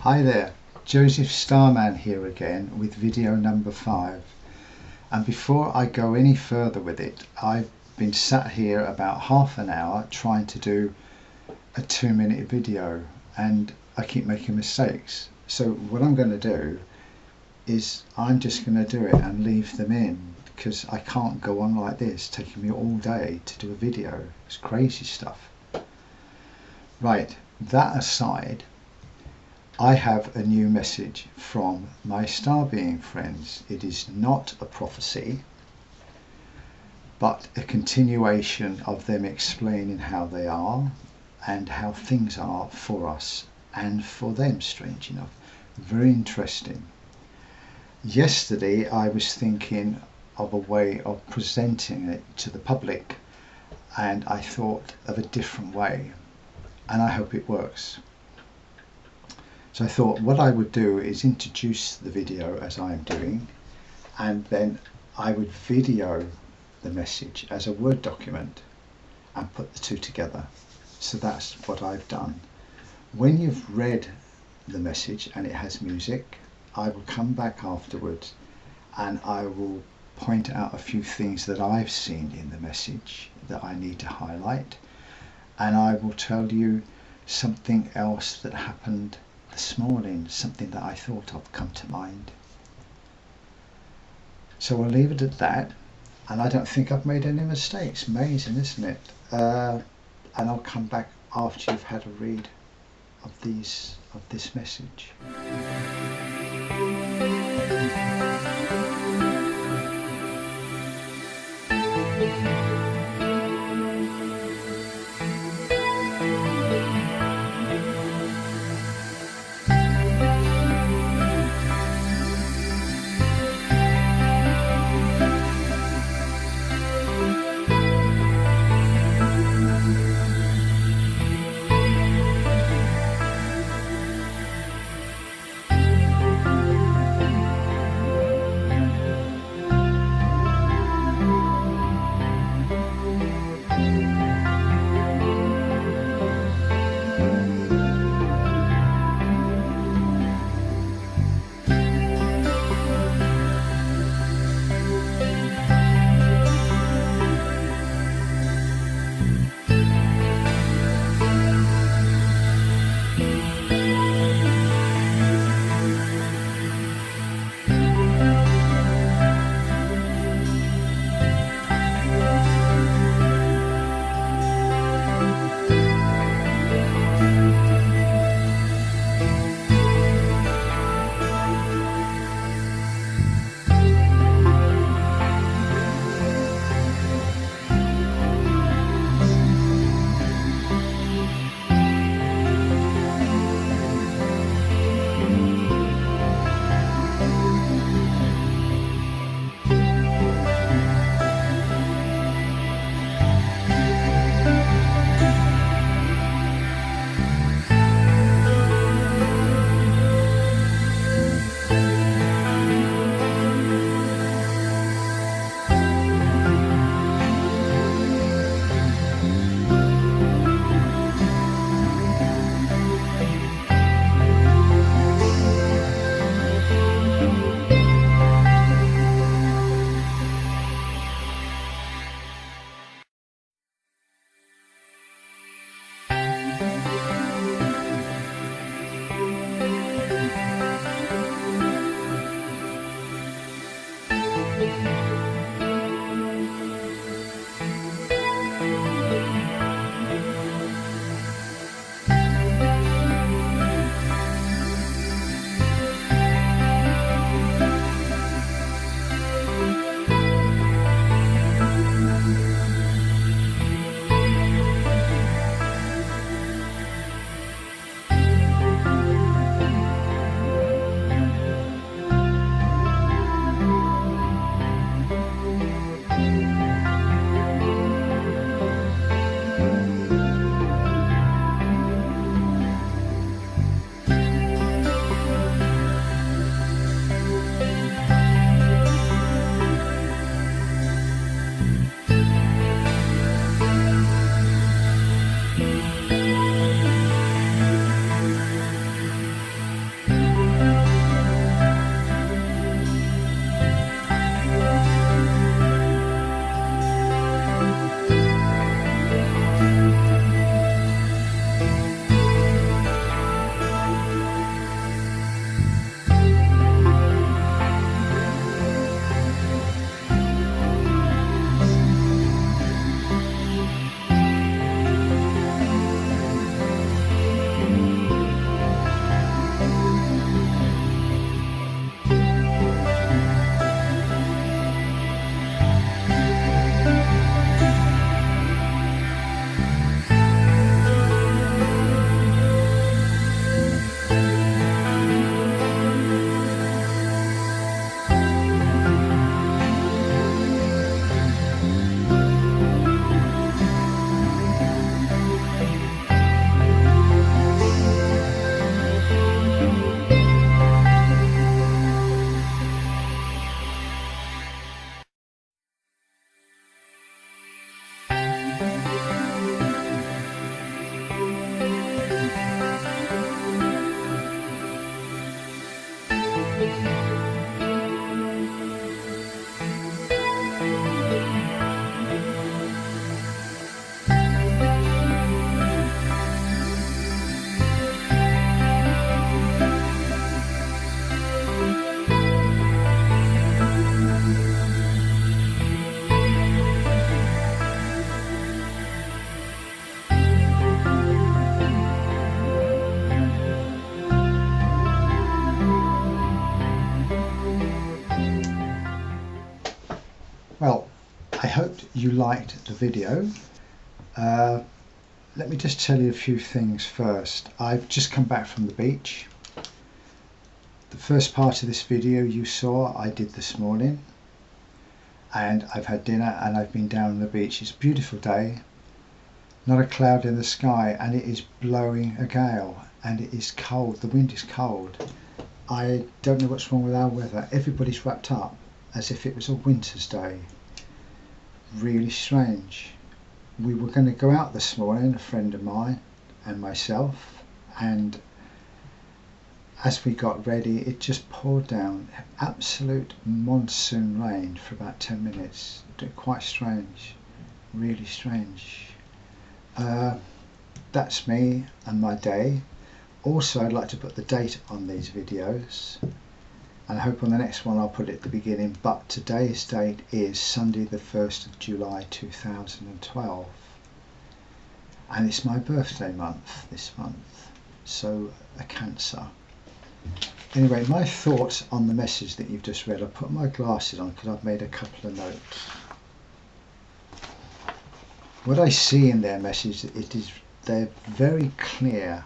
Hi there, Joseph Starman here again with video number 5. And before I go any further with it, I've been sat here about half an hour trying to do a 2-minute video and I keep making mistakes. So what I'm going to do is I'm just going to do it and leave them in, because I can't go on like this, taking me all day to do a video. It's crazy stuff. Right, that aside, I have a new message from my star being friends. It is not a prophecy, but a continuation of them explaining how they are and how things are for us and for them, strange enough. Very interesting. Yesterday I was thinking of a way of presenting it to the public, and I thought of a different way, and I hope it works. So I thought what I would do is introduce the video as I am doing, and then I would video the message as a Word document and put the two together. So that's what I've done. When you've read the message and it has music, I will come back afterwards and I will point out a few things that I've seen in the message that I need to highlight, and I will tell you something else that happened this morning, something that I thought of come to mind. So I'll leave it at that, and I don't think I've made any mistakes. Amazing, isn't it? And I'll come back after you've had a read of this message. you liked the video. Let me just tell you a few things first. I've just come back from the beach. The first part of this video you saw I did this morning, and I've had dinner and I've been down on the beach. It's a beautiful day, not a cloud in the sky, and it is blowing a gale and it is cold. The wind is cold. I don't know what's wrong with our weather. Everybody's wrapped up as if it was a winter's day. Really strange. We were going to go out this morning, a friend of mine and myself, and as we got ready it just poured down absolute monsoon rain for about 10 minutes. Quite strange, really strange. That's me and my day. Also, I'd like to put the date on these videos, and I hope on the next one I'll put it at the beginning, but today's date is Sunday the 1st of July 2012, and it's my birthday month this month, so a Cancer. Anyway, my thoughts on the message that you've just read. I put my glasses on because I've made a couple of notes. What I see in their message, they're very clear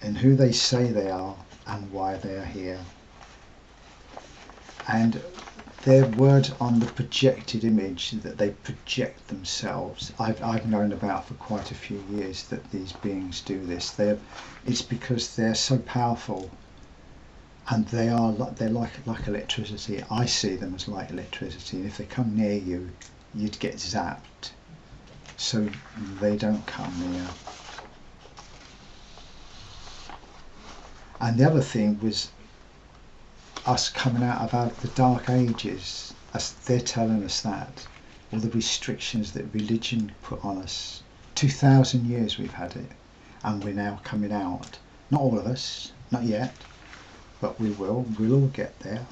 in who they say they are and why they are here. And their words on the projected image that they project themselves, I've known about for quite a few years that these beings do this. It's because they're so powerful, and they're like electricity. I see them as like electricity, and if they come near you, you'd get zapped. So they don't come near. And the other thing was us coming out of the dark ages, as they're telling us that, all the restrictions that religion put on us. 2,000 years we've had it, and we're now coming out. Not all of us, not yet, but we will. We'll all get there.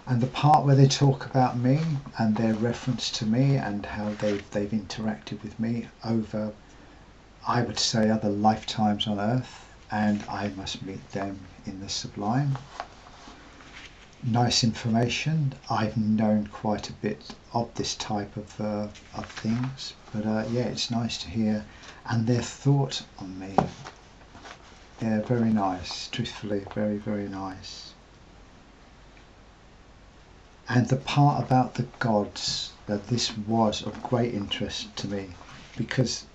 And the part where they talk about me and their reference to me and how they've interacted with me over, I would say, other lifetimes on Earth, and I must meet them in the sublime. Nice information. I've known quite a bit of this type of things, but yeah, it's nice to hear. And their thought on me, yeah, very nice. Truthfully, very, very nice. And the part about the gods, that this was of great interest to me, because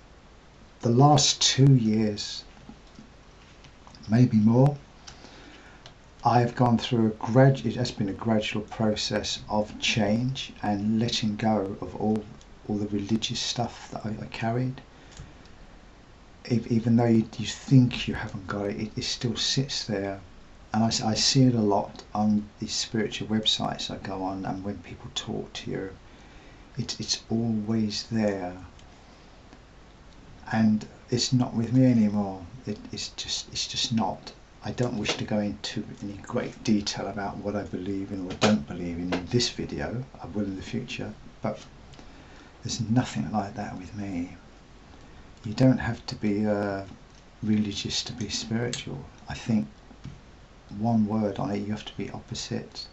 the last 2 years, maybe more, I've gone through it has been a gradual process of change and letting go of all the religious stuff that I carried. Even though you think you haven't got it, it still sits there. And I see it a lot on these spiritual websites I go on, and when people talk to you, it's always there. And it's not with me anymore. It's just not. I don't wish to go into any great detail about what I believe in or don't believe in this video. I will in the future, but there's nothing like that with me. You don't have to be religious to be spiritual. I think one word on it, you have to be opposite.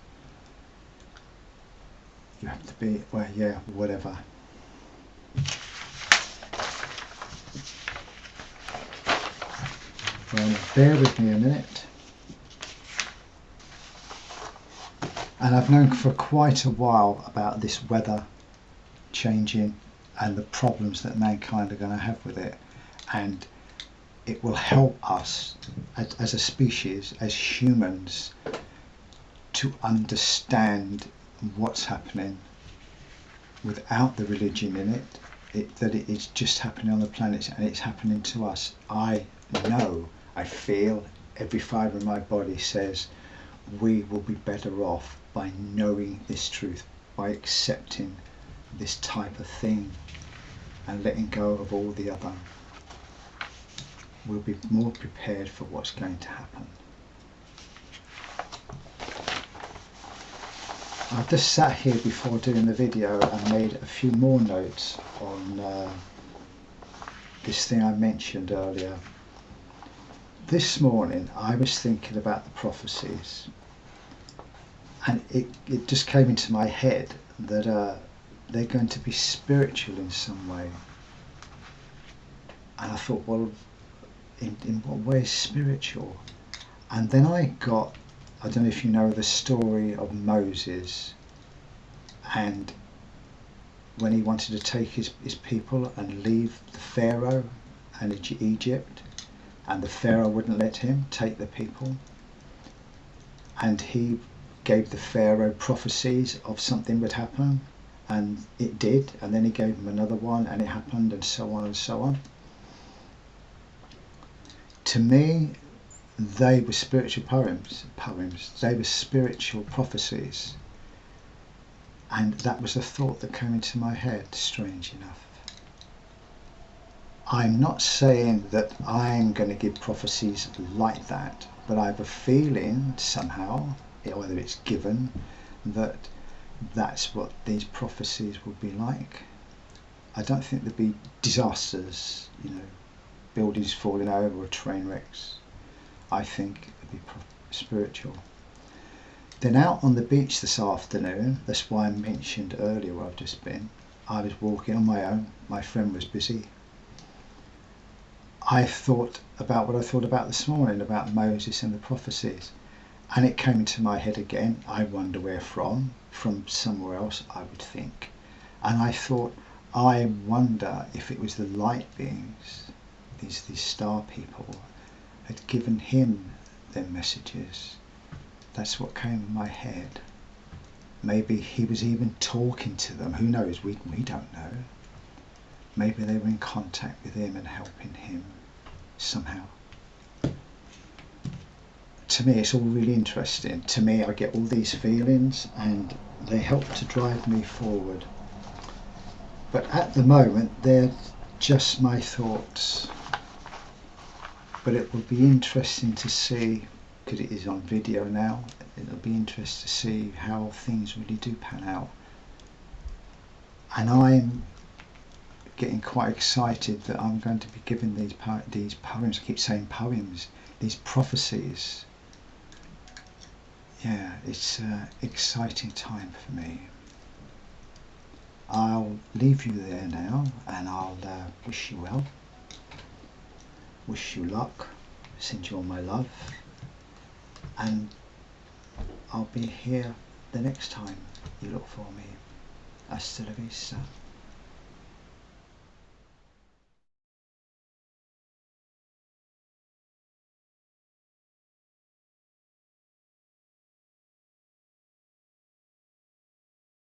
You have to be, well, yeah, whatever. Well, bear with me a minute. And I've known for quite a while about this weather changing and the problems that mankind are going to have with it. And it will help us as a species, as humans, to understand what's happening without the religion in it, that it is just happening on the planet and it's happening to us. I know, I feel, every fibre of my body says we will be better off by knowing this truth, by accepting this type of thing and letting go of all the other. We'll be more prepared for what's going to happen. I've just sat here before doing the video and made a few more notes on this thing I mentioned earlier. This morning I was thinking about the prophecies, And it just came into my head that they're going to be spiritual in some way. And I thought, well, in what way is spiritual? And then I don't know if you know the story of Moses, and when he wanted to take his people and leave the Pharaoh and Egypt, and the Pharaoh wouldn't let him take the people, and he gave the Pharaoh prophecies of something would happen, and it did, and then he gave him another one and it happened, and so on and so on. To me, they were spiritual poems. They were spiritual prophecies. And that was a thought that came into my head, strange enough. I'm not saying that I'm going to give prophecies like that, but I have a feeling somehow, whether it's given, that that's what these prophecies will be like. I don't think there'd be disasters, buildings falling over or train wrecks. I think it'd be spiritual. Then out on the beach this afternoon, that's why I mentioned earlier where I've just been, I was walking on my own, my friend was busy. I thought about what I thought about this morning, about Moses and the prophecies. And it came into my head again. I wonder where from somewhere else, I would think. And I thought, I wonder if it was the light beings, these star people, had given him their messages. That's what came in my head. Maybe he was even talking to them. Who knows? We don't know. Maybe they were in contact with him and helping him somehow. To me, it's all really interesting. To me, I get all these feelings and they help to drive me forward. But at the moment, they're just my thoughts. But it will be interesting to see, because it is on video now, it'll be interesting to see how things really do pan out. And I'm getting quite excited that I'm going to be given these poems. I keep saying poems, these prophecies. Yeah, it's an exciting time for me. I'll leave you there now, and I'll wish you well, wish you luck, send you all my love, and I'll be here the next time you look for me. Hasta la vista.